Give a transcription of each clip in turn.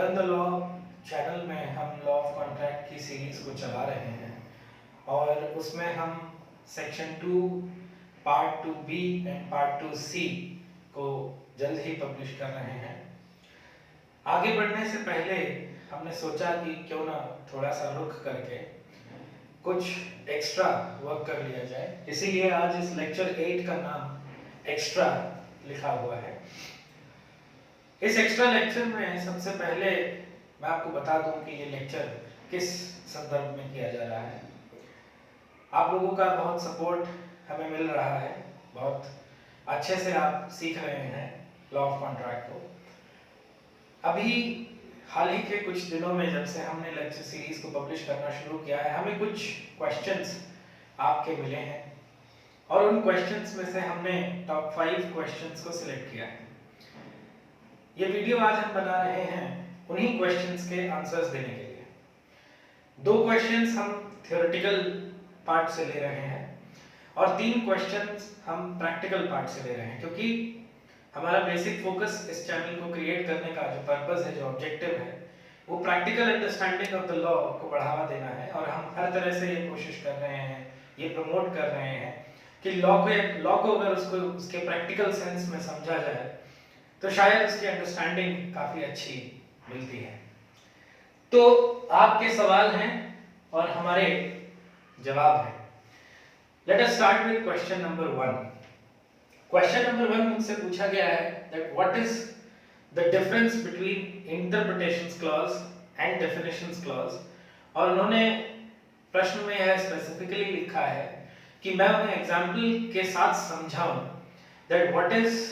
Learn the law channel में हम law of contract की सीरीज को चला रहे हैं और उसमें हम section 2 part 2B and part 2C को जल्द ही पब्लिश कर रहे हैं। आगे बढ़ने से पहले हमने सोचा कि क्यों ना थोड़ा सा रुक करके कुछ एक्स्ट्रा वर्क कर लिया जाए, इसीलिए आज इस लेक्चर 8 का नाम एक्स्ट्रा लिखा हुआ है। इस एक्स्ट्रा लेक्चर में सबसे पहले मैं आपको बता दूं कि ये लेक्चर किस संदर्भ में किया जा रहा है। आप लोगों का बहुत सपोर्ट हमें मिल रहा है, बहुत अच्छे से आप सीख रहे हैं लॉ ऑफ कॉन्ट्रैक्ट को। अभी हाल ही के कुछ दिनों में जब से हमने लेक्चर सीरीज को पब्लिश करना शुरू किया है, हमें कुछ क्वेश्चंस आपके मिले हैं और उन क्वेश्चंस में से हमने टॉप 5 क्वेश्चंस को सिलेक्ट किया है। ये वीडियो आज हम बना रहे हैं उन्हीं क्वेश्चंस के आंसर्स देने के लिए। 2 क्वेश्चंस हम थ्योरेटिकल पार्ट से ले रहे हैं और 3 क्वेश्चंस हम प्रैक्टिकल पार्ट से ले रहे हैं, क्योंकि हमारा बेसिक फोकस इस चैनल को क्रिएट करने का जो पर्पस है, जो ऑब्जेक्टिव है, वो practical understanding of the law को बढ़ावा देना है। और हम हर तरह से ये कोशिश कर रहे हैं, ये प्रमोट कर रहे हैं कि लॉ को अगर उसके प्रैक्टिकल सेंस में समझा जाए तो शायद उसकी अंडरस्टैंडिंग काफी अच्छी मिलती है। तो आपके सवाल हैं और हमारे जवाब हैं। Let us start with question number 1। Question number 1 मुझसे पूछा गया है that what is the difference between interpretations clause and definitions clause. और उन्होंने प्रश्न में यह स्पेसिफिकली लिखा है कि मैं उन्हें एग्जांपल के साथ समझाऊं that what is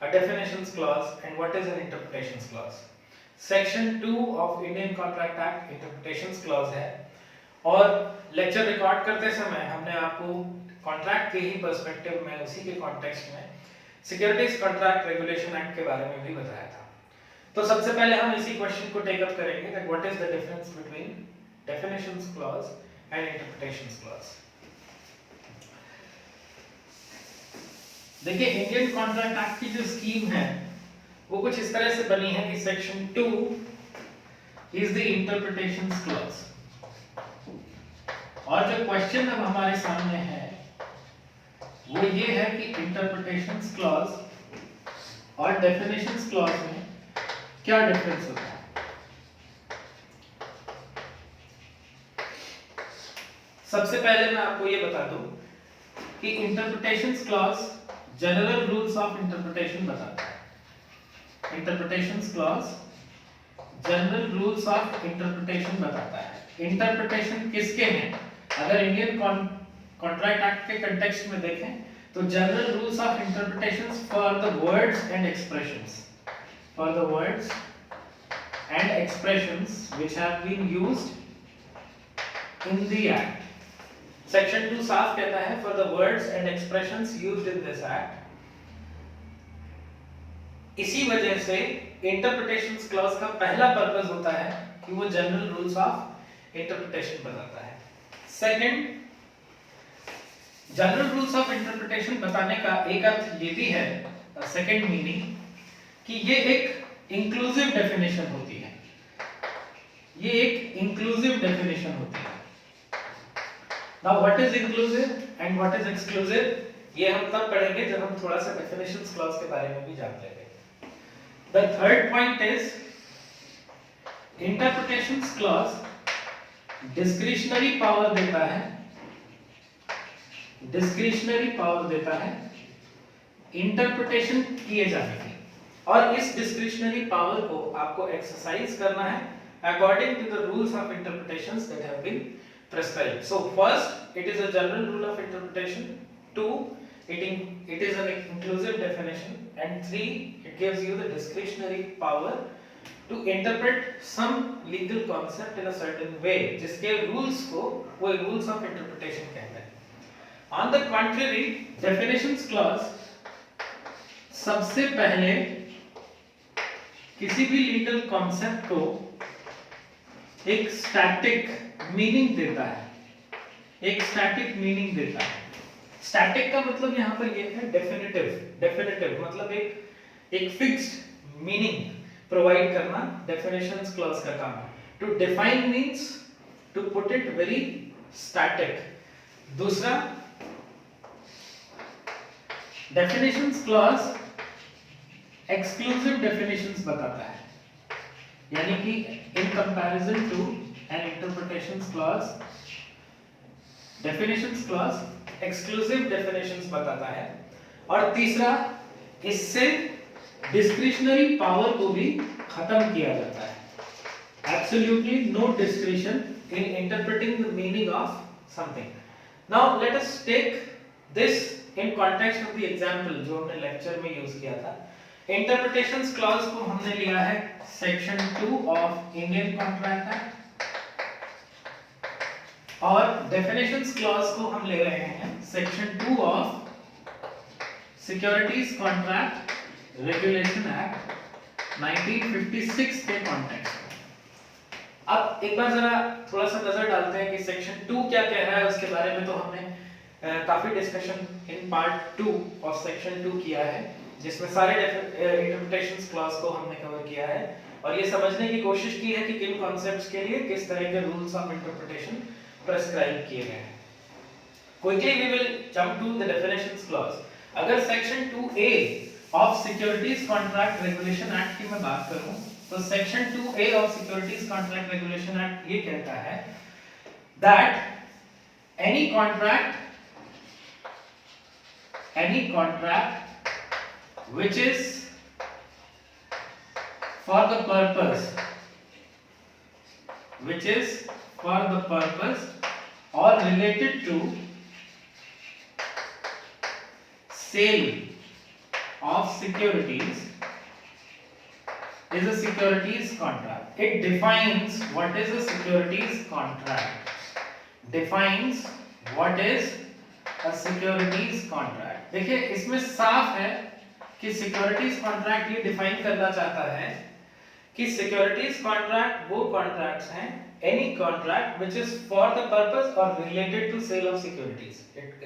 a definitions clause and what is an interpretations clause। section 2 of Indian Contract Act interpretations clause है और लेक्चर रिकॉर्ड करते समय हमने आपको कॉन्ट्रैक्ट के ही पर्सपेक्टिव में, उसी के कॉन्टेक्स्ट में सिक्योरिटीज कॉन्ट्रैक्ट रेगुलेशन एक्ट के बारे में भी बताया था। तो सबसे पहले हम इसी क्वेश्चन को टेक अप करेंगे that what is the difference between definitions clause and interpretations clause. देखिए, इंडियन कॉन्ट्रैक्ट एक्ट की जो स्कीम है वो कुछ इस तरह से बनी है कि section 2 is the interpretations clause. और जो क्वेश्चन अब हमारे सामने है वो ये है कि इंटरप्रिटेशंस क्लॉज और डेफिनेशंस क्लॉज में क्या डिफरेंस होता है। सबसे पहले मैं आपको ये बता दूं कि interpretations clause general rules of interpretation बताता है। Interpretations clause general rules of interpretation बताता है। इंटरप्रिटेशन किसके हैं? अगर इंडियन कॉन्ट्रैक्ट एक्ट के कंटेक्स्ट में देखें तो general rules of interpretation for the words and expressions, for the words and expressions which have been used in the act. Section 2 साफ कहता है for the words and expressions used in this act. इसी वजह से interpretations clause का पहला purpose होता है कि वो जनरल रूल्स ऑफ इंटरप्रिटेशन बताता है। Second, general rules of interpretation बताने का एक अर्थ ये भी है, सेकंड मीनिंग, कि ये एक इंक्लूसिव डेफिनेशन होती है। ये एक इंक्लूसिव डेफिनेशन होती है। Now what is inclusive and what is exclusive, ये हम तब पढ़ेंगे जब हम थोड़ा सा definitions clause के बारे में भी जान लेंगे। The third point is interpretations clause discretionary power देता है, discretionary power देता है interpretation किए जाने की, और इस discretionary power को आपको exercise करना है according to the rules of interpretations that have been prescribed। So first, it is a general rule of interpretation. 2, it is an inclusive definition, and 3, it gives you the discretionary power to interpret some legal concept in a certain way, जिसके rules को वो rules of interpretation कहते हैं। On the contrary, definitions clause सबसे पहले किसी भी legal concept को एक static मीनिंग देता है, एक स्टैटिक मीनिंग देता है। स्टैटिक का मतलब यहाँ पर ये है डेफिनेटिव। डेफिनेटिव मतलब एक फिक्स्ड मीनिंग, प्रोवाइड करना डेफिनेशंस क्लॉज का काम है। To define means to put it very static. दूसरा, डेफिनेशंस क्लॉज एक्सक्लूसिव डेफिनेशंस बताता है, यानी कि in comparison to an interpretations clause, definitions clause exclusive definitions बताता है। और तीसरा, इससे डिस्क्रिशनरी पावर को भी खत्म किया जाता है। Absolutely no discretion in interpreting the meaning of something. Now let us take this in context of the example जो हमने लेक्चर में यूज किया था। इंटरप्रिटेशंस क्लॉज को हमने लिया है section 2 of Indian contract act, और डेफिनेशंस क्लॉज को हम ले रहे हैं section 2 of securities contract regulation act 1956 के कॉन्टेक्स्ट में। अब एक बार जरा थोड़ा सा नजर डालते हैं कि सेक्शन 2 क्या कह रहा है। उसके बारे में तो हमने काफी discussion in part 2 of section 2 किया है, जिसमें सारे इंटरप्रिटेशंस क्लॉज को हमने कवर किया है और ये समझने की कोशिश की है कि किन कॉन्सेप्ट्स के लिए किस तरह के रूल्स ऑफ इंटरप्रिटेशन प्रेस्क्राइब किए गए हैं। Quickly we will jump to the definitions clause. अगर section 2A of securities contract regulation act की मैं बात करूं तो section 2A of securities contract regulation act ये कहता है that any contract which is for the purpose or related to sale of securities is a securities contract. It defines what is a securities contract. Defines what is a securities contract. देखिए इसमें साफ है कि securities contract ये define करना चाहता है कि सिक्योरिटीज कॉन्ट्रैक्ट वो कॉन्ट्रैक्ट्स हैं, any contract which is for the purpose और related to sale of securities.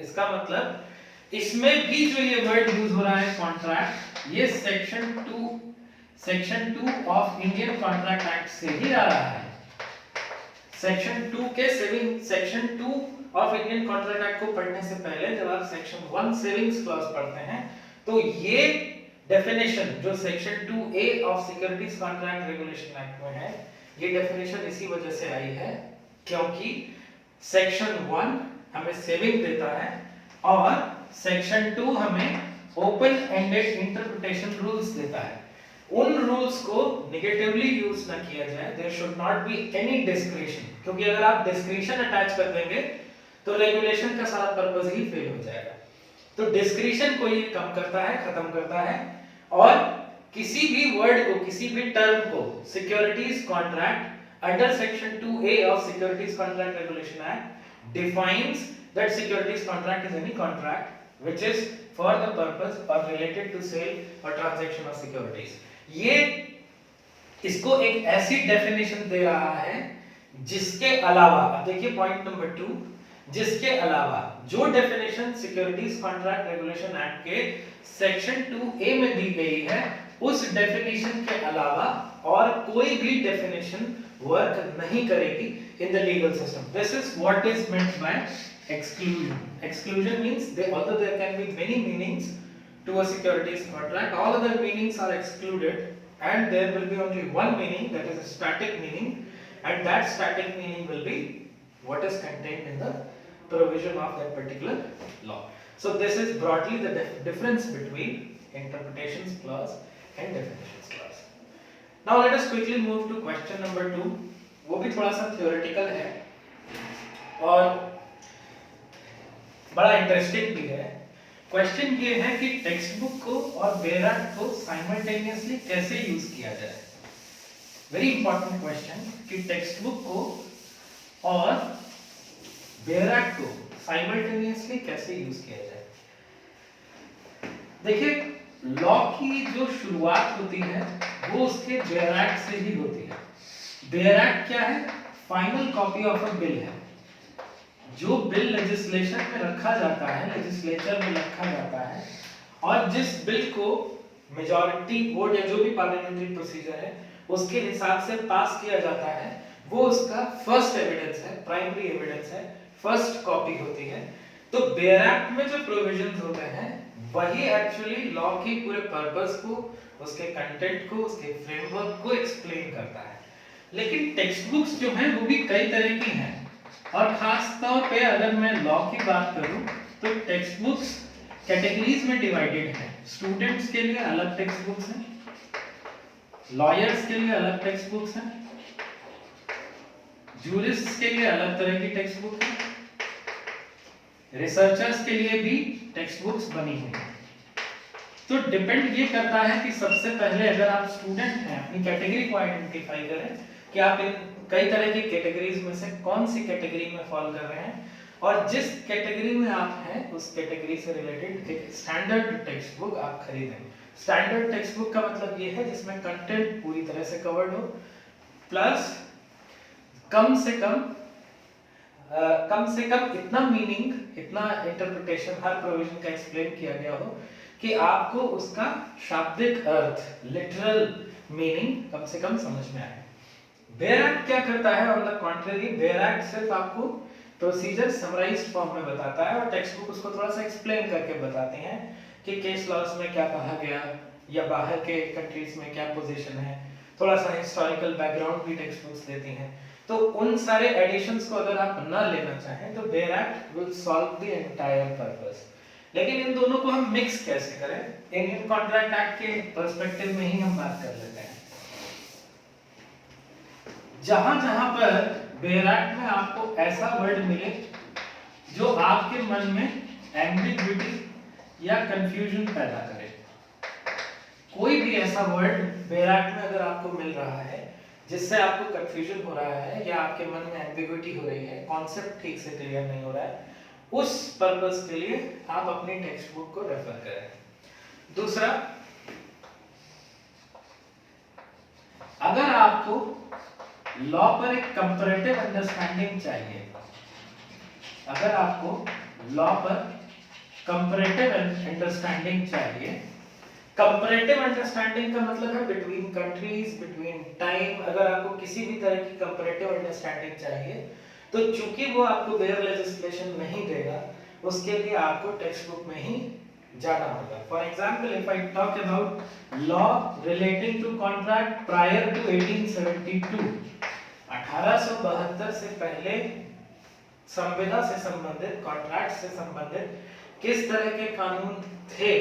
इसका मतलब इसमें भी जो ये वर्ड यूज हो रहा है कॉन्ट्रैक्ट, ये section 2 of Indian contract act से ही आ रहा है। Section 2 of Indian contract act को पढ़ने से पहले जब आप सेक्शन 1 सेविंग्स क्लॉज पढ़ते हैं तो ये डेफिनेशन जो section 2A of securities contract regulation act में है, ये डेफिनेशन इसी वजह से आई है क्योंकि सेक्शन 1 हमें सेविंग देता है और सेक्शन 2 हमें ओपन एंडेड इंटरप्रिटेशन रूल्स देता है। उन रूल्स को नेगेटिवली यूज ना किया जाए, there should not be any discretion, क्योंकि अगर आप डिस्क्रिशन अटैच कर देंगे तो रेगुलेशन का सारा पर्पस ही फेल हो जाएगा। तो डिस्क्रिशन को ये कम करता है, खत्म करता है और किसी भी वर्ड को, किसी भी टर्म को securities contract under section 2A of securities contract regulation act defines that securities contract is any contract which is for the purpose और रिलेटेड टू सेल और ट्रांजैक्शन ऑफ सिक्योरिटीज। ये इसको एक ऐसी डेफिनेशन दे रहा है जिसके अलावा, अब देखिए पॉइंट नंबर 2, जिसके अलावा जो definition securities contract regulation act के सेक्शन 2A में दी गई है उस डेफिनेशन के अलावा और कोई भी डेफिनेशन वर्क नहीं करेगी in the legal system. This is what is meant by exclusion. Exclusion means although there can be many meanings to a securities contract, all other meanings are excluded and there will be only one meaning, that is a static meaning, and that static meaning will be what is contained in the provision of that particular law. So this is broadly the difference between interpretations clause and definitions clause. Now let us quickly move to question number 2. वो भी थोड़ा सा theoretical है और बड़ा interesting भी है। Question ये है कि टेक्स्ट बुक को और बेयर एक्ट को साइमल्टेनियसली कैसे यूज किया जाए। वेरी इंपॉर्टेंट क्वेश्चन कि टेक्स्ट बुक को और बेयर एक्ट को साइमल्टेनियसली कैसे यूज किया जाए। देखिए लॉ की जो शुरुआत होती है वो उसके बेयर एक्ट से ही होती है। बेयर एक्ट क्या है? Final copy of a bill है। जो बिल लेजिस्लेशन में रखा जाता है, लेजिस्लेचर में रखा जाता है और जिस बिल को मेजॉरिटी वोट या जो भी पार्लियामेंट्री प्रोसीजर है उसके हिसाब से पास किया जाता है, वो उसका फर्स्ट एविडेंस है, प्राइमरी एविडेंस है, फर्स्ट कॉपी होती है। तो बेयर एक्ट में जो प्रोविजंस होते हैं वही एक्चुअली लॉ की पूरे पर्पस को, उसके कंटेंट को, उसके फ्रेमवर्क को एक्सप्लेन करता है। लेकिन टेक्स्ट बुक्स जो हैं वो भी कई तरह की हैं, और खास तौर पे अगर मैं लॉ की बात करूं तो टेक्स्ट बुक्स कैटेगरीज में डिवाइडेड हैं। स्टूडेंट्स के लिए अलग टेक्स्ट बुक्स हैं, लॉयर्स के लिए अलग टेक्स्ट बुक्स हैं, जूरिस्ट्स के लिए अलग तरह की टेक्स्ट बुक है, रिसर्चर्स के लिए भी टेक्स्ट बुक्स बनी हुई हैं। तो डिपेंड ये करता है कि सबसे पहले अगर आप स्टूडेंट हैं अपनी कैटेगरी को आइडेंटिफाई करें कि आप इन कई तरह की कैटेगरीज में से कौन सी कैटेगरी में फॉल कर रहे हैं, और जिस कैटेगरी में आप हैं उस कैटेगरी से रिलेटेड एक स्टैंडर्ड टेक्स्ट बुक आप खरीदें। स्टैंडर्ड टेक्स्ट बुक का मतलब ये है जिसमें कंटेंट पूरी तरह से कवर्ड हो, प्लस कम से कम इतना मीनिंग, इतना इंटरप्रिटेशन हर प्रोविजन का एक्सप्लेन किया गया हो कि आपको उसका शाब्दिक अर्थ, लिटरल मीनिंग कम से कम समझ में आए। बेयर एक्ट क्या करता है, on the contrary bare act सिर्फ आपको प्रोसीजर समराइज्ड फॉर्म में बताता है, और टेक्स्ट बुक उसको थोड़ा सा एक्सप्लेन करके बताते हैं कि केस लॉज में क्या कहा गया या बाहर के कंट्रीज में क्या पोजीशन है। थोड़ा सा हिस्टोरिकल बैकग्राउंड भी टेक्स्ट बुक्स देती हैं। तो उन सारे एडिशंस को अगर आप ना लेना चाहें तो bare act will solve the entire purpose. लेकिन इन दोनों को हम मिक्स कैसे करें, इंडियन कॉन्ट्रैक्ट एक्ट के पर्सपेक्टिव में ही हम बात कर लेते हैं। जहां जहां पर बेयर एक्ट में आपको ऐसा वर्ड मिले जो आपके मन में एम्बिग्विटी या कंफ्यूजन पैदा करे, कोई भी ऐसा वर्ड बेयर एक्ट में अगर आपको मिल रहा है जिससे आपको कंफ्यूजन हो रहा है या आपके मन में एम्बिग्विटी हो रही है, कॉन्सेप्ट ठीक से क्लियर नहीं हो रहा है, उस पर्पस के लिए आप अपनी टेक्स्ट बुक को रेफर करें। दूसरा, अगर आपको लॉ पर एक कंपैरेटिव अंडरस्टैंडिंग चाहिए, अगर आपको लॉ पर कंपैरेटिव अंडरस्टैंडिंग चाहिए, कंपैरेटिव अंडरस्टैंडिंग का मतलब है बिटवीन कंट्रीज, बिटवीन टाइम। अगर आपको किसी भी तरह की कंपैरेटिव अंडरस्टैंडिंग चाहिए तो चूंकि वो आपको बेयर लेजिस्लेशन नहीं देगा, उसके लिए आपको टेक्स्ट बुक में ही जाना होगा। For example, if I talk about law relating to contract prior to 1872, 1872 से पहले संविदा से संबंधित, कॉन्ट्रैक्ट से संबंधित किस तरह के कानून थे,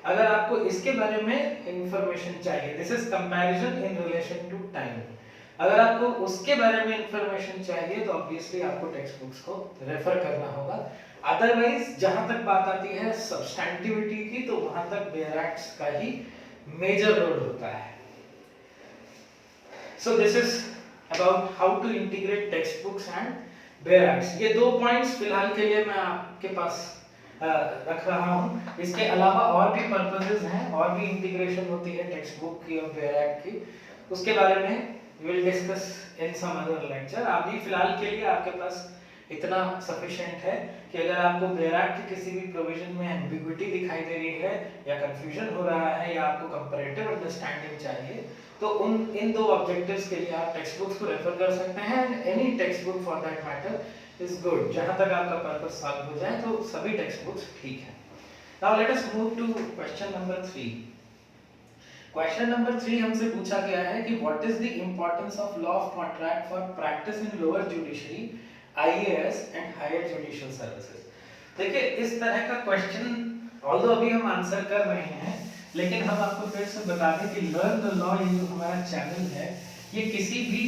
अगर आपको इसके बारे में इंफॉर्मेशन चाहिए, this is comparison in relation to time, अगर आपको उसके बारे में इंफॉर्मेशन चाहिए तो ऑब्वियसली आपको टेक्स्ट बुक्स को रेफर करना होगा। अदरवाइज जहां तक बात आती है सब्सटैंटिविटी की, तो वहां तक बेयर एक्ट्स का ही मेजर रोल होता है। So this is about how to integrate text books and bare acts. ये दो पॉइंट्स फिलहाल के लिए मैं आपके पास रख रहा हूं। इसके अलावा और भी पर्पसेस हैं, और भी इंटीग्रेशन होती है टेक्स्ट बुक की और बेयर एक्ट की, उसके बारे में we will discuss in some other lecture। अभी फिलहाल के लिए आपके पास इतना सफिशिएंट है कि अगर आपको बेयर एक्ट के किसी भी प्रोविजन में एम्बिग्विटी दिखाई दे रही है या कंफ्यूजन हो रहा है या आपको कंपैरेटिव अंडरस्टैंडिंग चाहिए, तो इन दो ऑब्जेक्टिव्स के लिए आप टेक्स्ट बुक्स को रेफर कर सकते हैं, and any text book for that matter is good. जहां तक आपका पर्पस सॉल्व हो जाए तो सभी टेक्स्ट बुक्स ठीक है। Now let us move to question number 3। Question number 3 हमसे पूछा गया है कि what is the importance of law of contract for practice in lower judiciary, IAS and higher judicial services. देखिए, इस तरह का क्वेश्चन ऑल्दो अभी हम आंसर कर रहे हैं, लेकिन हम आपको फिर से बता दें कि लर्न द लॉ, ये जो हमारा चैनल है, ये किसी भी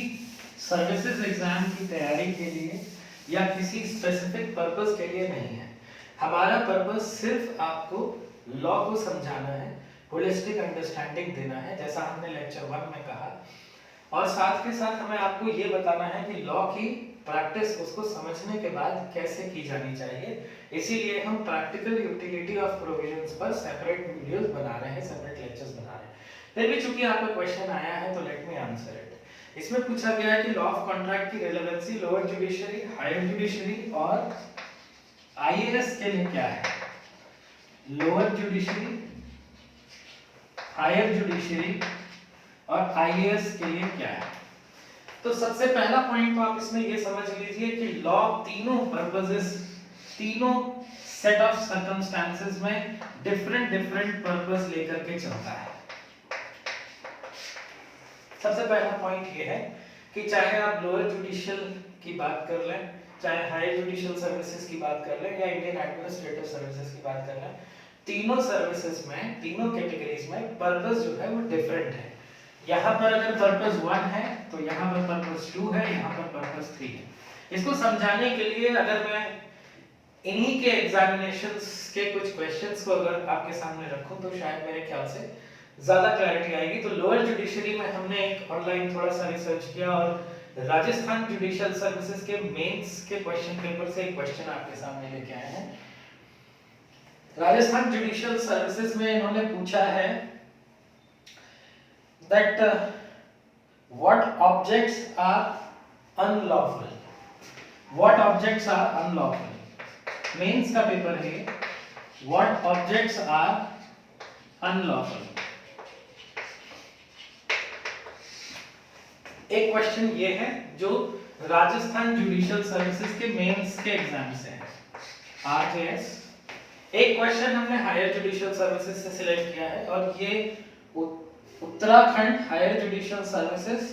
सर्विसेज एग्जाम की तैयारी के लिए या किसी स्पेसिफिक पर्पस के लिए नहीं है। हमारा पर्पस सिर्फ आपको लॉ को समझाना है, होलिस्टिक अंडरस्टैंडिंग देना है, जैसा हमने लेक्चर 1 में कहा, और साथ के साथ हमें आपको ये बताना है कि लॉ की प्रैक्टिस उसको समझने के बाद कैसे की जानी चाहिए। इसीलिए हम प्रैक्टिकल यूटिलिटी ऑफ प्रोविजंस पर सेपरेट वीडियोस बना रहे हैं, सेपरेट लेक्चर्स बना रहे हैं। फिर भी चूंकि आपका क्वेश्चन आया है तो लेट मी आंसर इट। इसमें पूछा गया है कि लॉ ऑफ कॉन्ट्रैक्ट की relevancy lower judiciary, higher judiciary और आईएएस के लिए क्या है। लोअर जुडिशरी, हायर जुडिशरी और आईएएस के लिए क्या है। तो सबसे पहला पॉइंट तो आप इसमें ये समझ लीजिए कि लॉ तीनों पर्पसेस, तीनों सेट ऑफ सर्कमस्टेंसेस में डिफरेंट पर्पस लेकर के चलता है। सबसे पहला पॉइंट ये है कि चाहे आप लोअर जुडिशियल की बात कर लें, चाहे हायर जुडिशियल सर्विसेज की बात कर लें या इंडियन एडमिनिस्ट्रेटिव सर्विसेज की बात कर लें, तीनों सर्विसेज में, तीनों कैटेगरीज में पर्पस जो है वो डिफरेंट है। यहाँ पर अगर पर्पस 1 है तो यहाँ पर पर्पस 2 है, यहाँ पर पर्पस 3 है। इसको समझाने के लिए अगर मैं इन्हीं के एग्जामिनेशंस के कुछ क्वेश्चंस को अगर आपके सामने रखूं तो शायद मेरे ख्याल से ज्यादा क्लैरिटी आएगी। तो लोअर जुडिशरी में हमने एक ऑनलाइन थोड़ा सा रिसर्च किया और राजस्थान जुडिशियल सर्विसेज के मेंस के क्वेश्चन पेपर से एक क्वेश्चन आपके सामने लेके आए हैं। राजस्थान जुडिशियल सर्विसेज में इन्होंने पूछा है that what objects are unlawful, what objects are unlawful, mains का पेपर है what objects are unlawful। एक क्वेश्चन ये है जो राजस्थान जुडिशियल सर्विसेज के मेंस के एग्जाम से है, आरजेएस। एक क्वेश्चन हमने हायर जुडिशियल सर्विसेज से सिलेक्ट किया है और ये उत्तराखंड हायर जुडिशियल सर्विसेज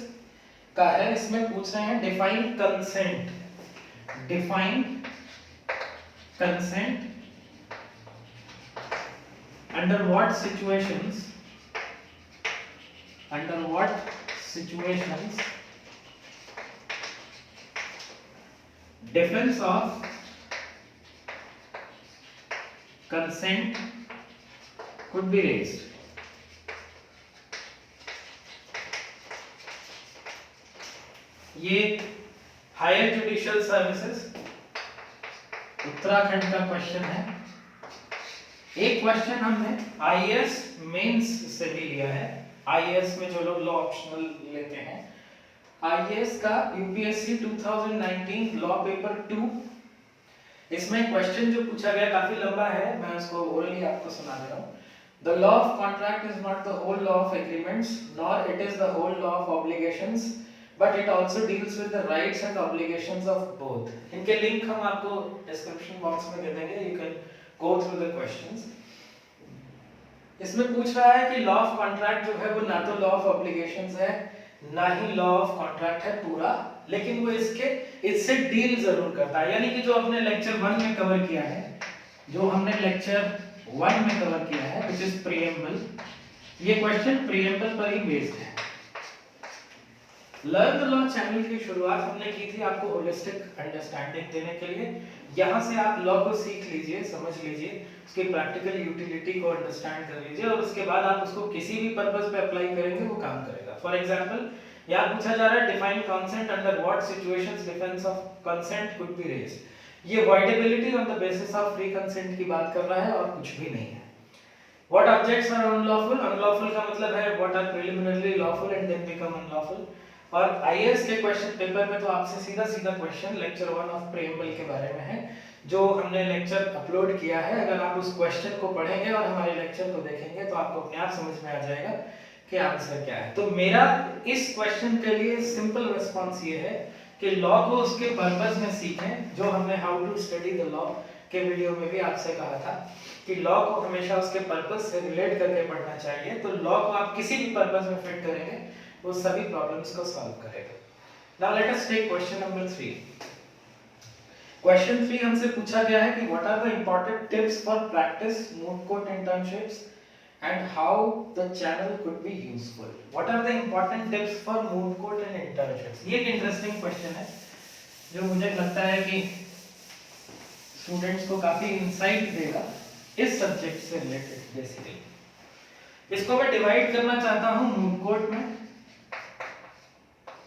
का है। इसमें पूछ रहे हैं define consent, define consent under what situations, under what situations defence of consent could be raised। ये हायर जुडिशियल सर्विसेज उत्तराखंड का क्वेश्चन है। एक क्वेश्चन हमने आईएएस मेंस से भी लिया है। आईएएस में जो लोग लॉ ऑप्शनल लेते हैं, आईएएस का यूपीएससी 2019 लॉ पेपर 2, इसमें क्वेश्चन जो पूछा गया काफी लंबा है, मैं उसको ओरली आपको सुना दे रहा हूँ। The law of contract is not the whole law of agreements, nor it is the whole law of obligations, but it also deals with the rights and obligations of both। इनके link हम आपको description box में दे देंगे, you can go through the questions। इसमें पूछ रहा है कि लॉ ऑफ कॉन्ट्रैक्ट जो है वो ना तो लॉ ऑफ ऑब्लिगेशंस है ना ही लॉ ऑफ कॉन्ट्रैक्ट है पूरा, लेकिन वो इससे डील जरूर करता है। यानी कि जो हमने लेक्चर 1 में कवर किया है, जो हमने लेक्चर 1 में कवर किया है which is preamble, ये क्वेश्चन preamble पर ही बेस्ड है। लर्न द लॉ चैनल की शुरुआत हमने की थी आपको होलिस्टिक अंडरस्टैंडिंग देने के लिए। यहाँ से आप लॉ को सीख लीजिए, समझ लीजिए, उसकी प्रैक्टिकल यूटिलिटी को अंडरस्टैंड कर लीजिए और उसके बाद आप उसको किसी भी पर्पस पे अप्लाई करेंगे वो काम करेगा। फॉर एग्जांपल यहाँ पूछा जा रहा है define consent under what situations defence of consent could be raised. ये voidability on the basis of free consent की बात कर रहा है और कुछ भी नहीं है। What objects are unlawful, unlawful का मतलब है what are preliminarily lawful and then become unlawful. और आईएएस के क्वेश्चन पेपर में तो आपसे सीधा क्वेश्चन लेक्चर 1 ऑफ प्रीएम्बल के बारे में है, जो हमने लेक्चर अपलोड किया है। अगर आप उस क्वेश्चन को पढ़ेंगे और हमारे लेक्चर को देखेंगे तो आपको अपने आप समझ में आ जाएगा कि आंसर क्या है। तो मेरा इस क्वेश्चन के लिए सिंपल रिस्पांस ये है कि लॉ को उसके पर्पस में सीखें, जो हमने how to study the law के वीडियो में भी आपसे कहा था कि लॉ को हमेशा उसके पर्पस से रिलेट करके पढ़ना चाहिए। तो लॉ को आप किसी भी पर्पस में फिट करेंगे वो सभी प्रॉब्लम्स को सॉल्व करेगा। Now let us take question number 3। Question 3 हमसे पूछा गया है कि what are the important tips for practice moot court internships and how the channel could be useful. What are the important tips for moot court and internships. ये एक interesting question है जो मुझे लगता है कि स्टूडेंट्स को काफी इंसाइट देगा इस सब्जेक्ट से रिलेटेड। बेसिकली इसको मैं डिवाइड करना चाहता हूं मूव कोर्ट में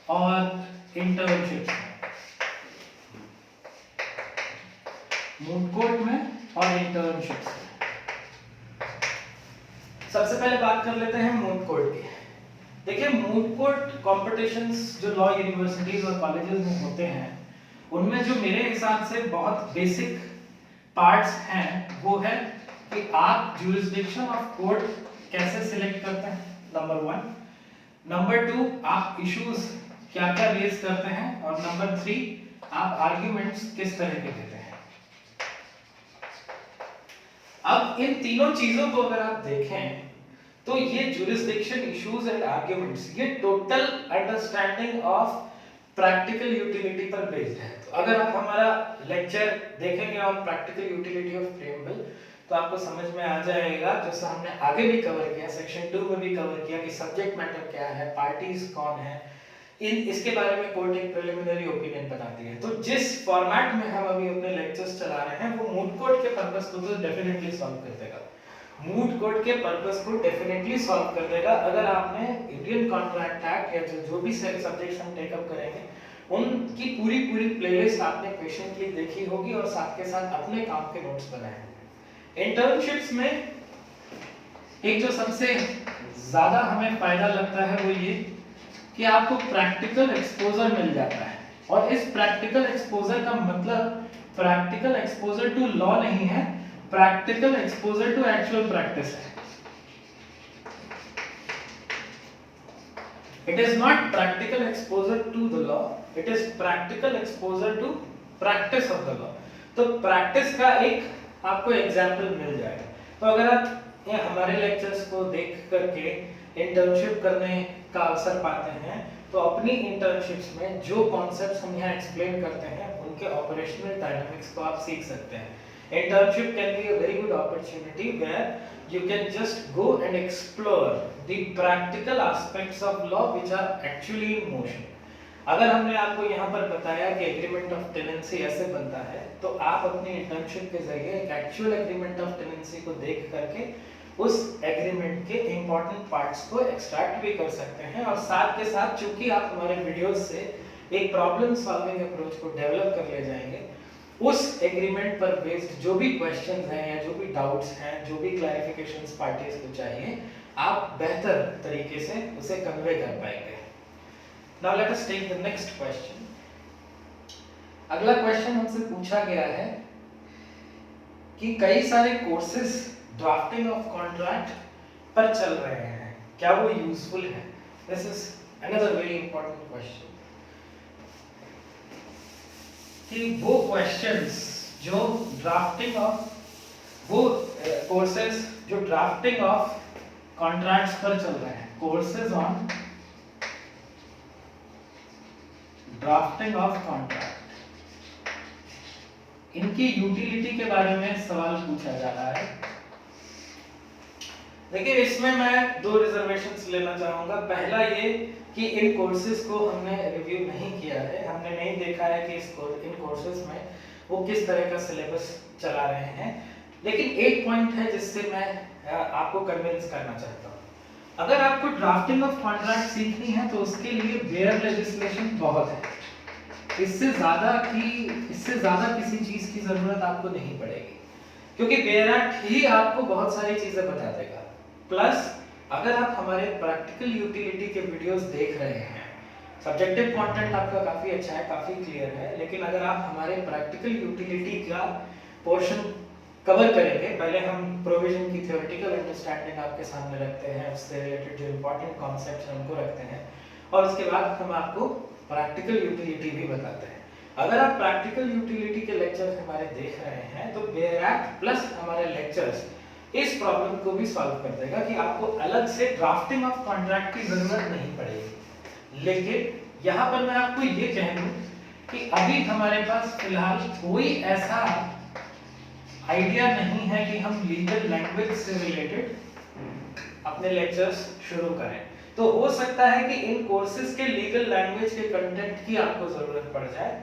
और इंटर्नशिप्स में। मूव कोर्ट में और इंटर्नशिप्स में। सबसे पहले बात कर लेते हैं मूव कोर्ट की। देखिए मूव कोर्ट कॉम्पिटिशन्स जो लॉ यूनिवर्सिटीज और कॉलेजेस में होते हैं, उनमें जो मेरे हिसाब से बहुत बेसिक पार्ट्स हैं वो है कि आप ज्यूरिसडिक्शन ऑफ कोर्ट कैसे सिलेक्ट करते हैं, नंबर 1। नंबर 2, आप इश्यूज क्या क्या रेज करते हैं, और नंबर 3, आप आर्ग्यूमेंट्स किस तरह के देते हैं। अब इन तीनों चीजों को अगर आप देखें तो ये जुरिस्डिक्शन, इश्यूज एंड आर्ग्यूमेंट्स, ये total understanding of practical utility पर बेस्ड है। तो अगर आप हमारा लेक्चर देखेंगे on practical utility of preamble, तो आपको समझ में आ जाएगा, जैसा हमने आगे भी कवर किया, सेक्शन 2 में भी कवर किया, कि सब्जेक्ट मैटर क्या है, पार्टीज कौन है, इसके बारे में कोर्ट एक प्रिलिमिनरी ओपिनियन बताती है। तो जिस फॉर्मेट में हम अभी अपने लेक्चर्स चला रहे हैं, वो मूट कोर्ट के पर्पस को तो डेफिनेटली सॉल्व कर देगा, मूट कोर्ट के पर्पस को डेफिनेटली सॉल्व कर देगा। अगर आपने इंडियन कॉन्ट्रैक्ट एक्ट या जो भी सब्जेक्ट्स हम टेकअप करेंगे, उनकी पूरी प्लेलिस्ट आपने पेशेंटली देखी होगी और साथ के साथ अपने काम के नोट्स बनाए होंगे। इंटर्नशिप्स में एक जो सबसे ज्यादा हमें फायदा लगता है वो ये कि आपको प्रैक्टिकल एक्सपोजर मिल जाता है, और इस प्रैक्टिकल एक्सपोजर का मतलब प्रैक्टिकल एक्सपोजर टू लॉ नहीं है, practical exposure to actual practice है। It is not practical exposure to the law, it is practical exposure to practice of the law। तो प्रैक्टिस का एक आपको एग्जाम्पल मिल जाएगा। तो अगर आप ये हमारे लेक्चर्स को देख करके इंटर्नशिप करने का अवसर पाते हैं, तो अपनी इंटर्नशिप्स में जो कॉन्सेप्ट्स हम यहाँ एक्सप्लेन करते हैं, उनके ऑपरेशनल डायनामिक्स को आप सीख सकते हैं। Internship can be a very good opportunity where you can just go and explore the practical aspects of law which are actually in motion। अगर हमने आपको यहाँ पर बताया कि एग्रीमेंट ऑफ टेनेंसी ऐसे बनता है, तो आप अपनी इंटर्नशिप के जरिए एक एक्चुअल एग्रीमेंट ऑफ टेनेंसी को देख करके उस एग्रीमेंट के इंपॉर्टेंट पार्ट्स को एक्सट्रैक्ट भी कर सकते हैं, और साथ के साथ चूंकि आप हमारे वीडियोस से एक प्रॉब्लम सॉल्विंग अप्रोच को डेवलप कर ले जाएंगे, उस एग्रीमेंट पर बेस्ड जो भी क्वेश्चंस हैं या जो भी डाउट्स हैं, जो भी क्लैरिफिकेशंस पार्टीज को चाहिए, आप बेहतर तरीके से उसे कन्वे कर पाएंगे। Now let us take the next question. अगला क्वेश्चन हमसे पूछा गया है कि कई सारे कोर्सेज ड्राफ्टिंग ऑफ कॉन्ट्रैक्ट पर चल रहे हैं, क्या वो यूजफुल है? This is another very important question कि वो क्वेश्चंस जो ड्राफ्टिंग ऑफ, वो कोर्सेज जो ड्राफ्टिंग ऑफ कॉन्ट्रैक्ट्स पर चल रहे हैं, courses on drafting of contract, इनकी यूटिलिटी के बारे में सवाल पूछा जा रहा है। देखिए, इसमें मैं दो रिजर्वेशंस लेना चाहूंगा। पहला ये कि इन कोर्सेज को हमने रिव्यू नहीं किया है, हमने नहीं देखा है कि इन कोर्सेज में वो किस तरह का सिलेबस चला रहे हैं, लेकिन एक पॉइंट है जिससे मैं आपको कन्विंस करना चाहता हूँ। अगर आपको ड्राफ्टिंग ऑफ कॉन्ट्रैक्ट सीखनी है तो उसके लिए बेयर लेजिस्लेशन बहुत है, इससे ज्यादा किसी चीज की जरूरत आपको नहीं पड़ेगी, क्योंकि बेयर एक्ट ही आपको बहुत सारी चीजें बता देगा। प्लस अगर आप हमारे प्रैक्टिकल यूटिलिटी के वीडियोस देख रहे हैं, सब्जेक्टिव कंटेंट आपका काफी अच्छा है, काफी क्लियर है, लेकिन अगर आप हमारे प्रैक्टिकल यूटिलिटी का पोर्शन कवर करेंगे, पहले हम प्रोविजन की थ्योरेटिकल अंडरस्टैंडिंग आपके सामने रखते हैं, उससे रिलेटेड जो इंपॉर्टेंट कॉन्सेप्ट्स हैं उनको रखते हैं, और उसके बाद हम आपको प्रैक्टिकल यूटिलिटी भी बताते हैं। अगर आप प्रैक्टिकल यूटिलिटी के लेक्चर्स हमारे देख रहे हैं, तो बेयर एक्ट प्लस हमारे लेक्चर्स इस प्रॉब्लम को भी सॉल्व कर देगा कि आपको अलग से ड्राफ्टिंग ऑफ कॉन्ट्रैक्ट की जरूरत नहीं पड़ेगी। लेकिन यहाँ पर मैं आपको ये कह दूं कि अभी हमारे पास फिलहाल कोई ऐसा आइडिया नहीं है कि हम लीगल लैंग्वेज से रिलेटेड अपने लेक्चर्स शुरू करें। तो हो सकता है कि इन कोर्सेज के लीगल लैंग्वेज के कंटेंट की आपको जरूरत पड़ जाए,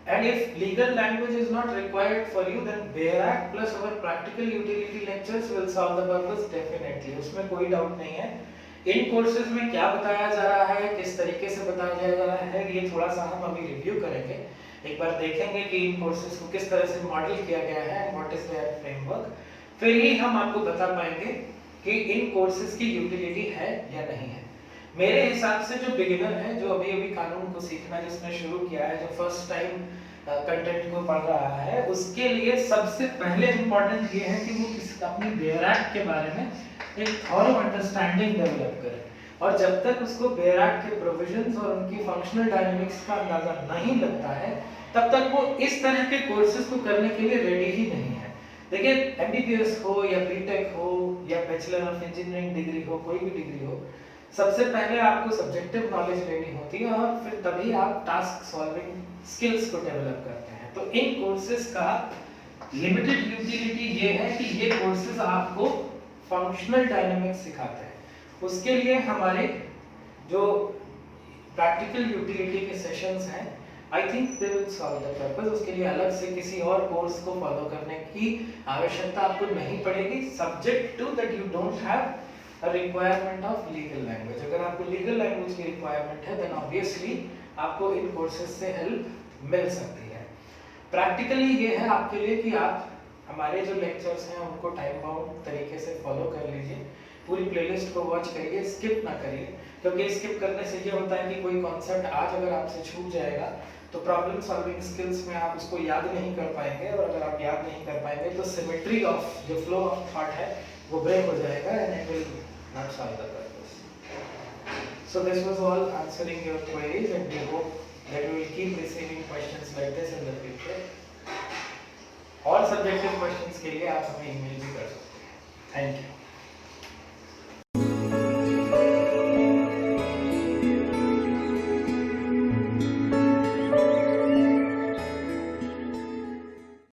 and if legal language is not required for you, then Bayer Act plus our practical utility lectures will solve the purpose definitely, उसमें कोई डाउट नहीं है। इन कोर्सेज में क्या बताया जा रहा है, किस तरीके से बताया जा रहा है, ये थोड़ा सा हम अभी रिव्यू करेंगे, एक बार देखेंगे कि इन कोर्सेज को किस तरह से मॉडल किया गया है, व्हाट इज देयर फ्रेमवर्क, फिर ही हम आपको बता पाएंगे कि इन कोर्सेज की यूटिलिटी है या नहीं है। मेरे हिसाब से जो बिगिनर है, जो अभी कानून को सीखना जिसने शुरू किया है, जो फर्स्ट टाइम कंटेंट को पढ़ रहा है, उसके लिए सबसे पहले इम्पोर्टेंट ये है कि वो अपनी बेयर एक्ट के बारे में एक थॉरो अंडरस्टैंडिंग डेवलप करे। और जब तक उसको बेयर एक्ट के प्रोविजंस और उनकी फंक्शनल डायनामिक्स का अंदाजा नहीं लगता है, तब तक वो इस तरह के कोर्सेज को करने के लिए रेडी ही नहीं है। देखिए, एमबीबीएस हो या बीटेक हो या बैचलर ऑफ इंजीनियरिंग डिग्री हो, कोई भी डिग्री हो, सबसे पहले आपको सब्जेक्टिव नॉलेज लेनी होती है और फिर तभी आप टास्क सॉल्विंग स्किल्स को डेवलप करते हैं। तो इन कोर्सेज का लिमिटेड यूटिलिटी ये है कि ये कोर्सेज आपको फंक्शनल डायनामिक्स सिखाते हैं। उसके लिए हमारे जो प्रैक्टिकल यूटिलिटी के सेशंस हैं, I think they will solve the purpose. उसके लिए अलग से किसी और कोर्स को फॉलो करने की आवश्यकता आपको नहीं पड़ेगी, subject to that you don't have a requirement of legal language। अगर आपको लीगल लैंग्वेज की रिक्वायरमेंट है देन ऑब्वियसली आपको इन कोर्सेज से हेल्प मिल सकती है। प्रैक्टिकली ये है आपके लिए कि आप हमारे जो लेक्चर्स हैं उनको टाइम बाउंड तरीके से फॉलो कर लीजिए, पूरी प्लेलिस्ट को वॉच करिए, स्किप ना करिए, क्योंकि स्किप करने से ये होता है कि कोई कॉन्सेप्ट आज अगर आपसे छूट जाएगा तो प्रॉब्लम सॉल्विंग स्किल्स में आप उसको याद नहीं कर पाएंगे, और अगर आप याद नहीं कर पाएंगे तो सिमेट्री ऑफ जो फ्लो ऑफ थॉट है वो ब्रेक हो जाएगा and it will not solve the purpose. So this was all answering your queries, and we hope that we will keep receiving questions like this in the future. और subjective questions के लिए आप हमें email भी कर सकते हैं। Thank you.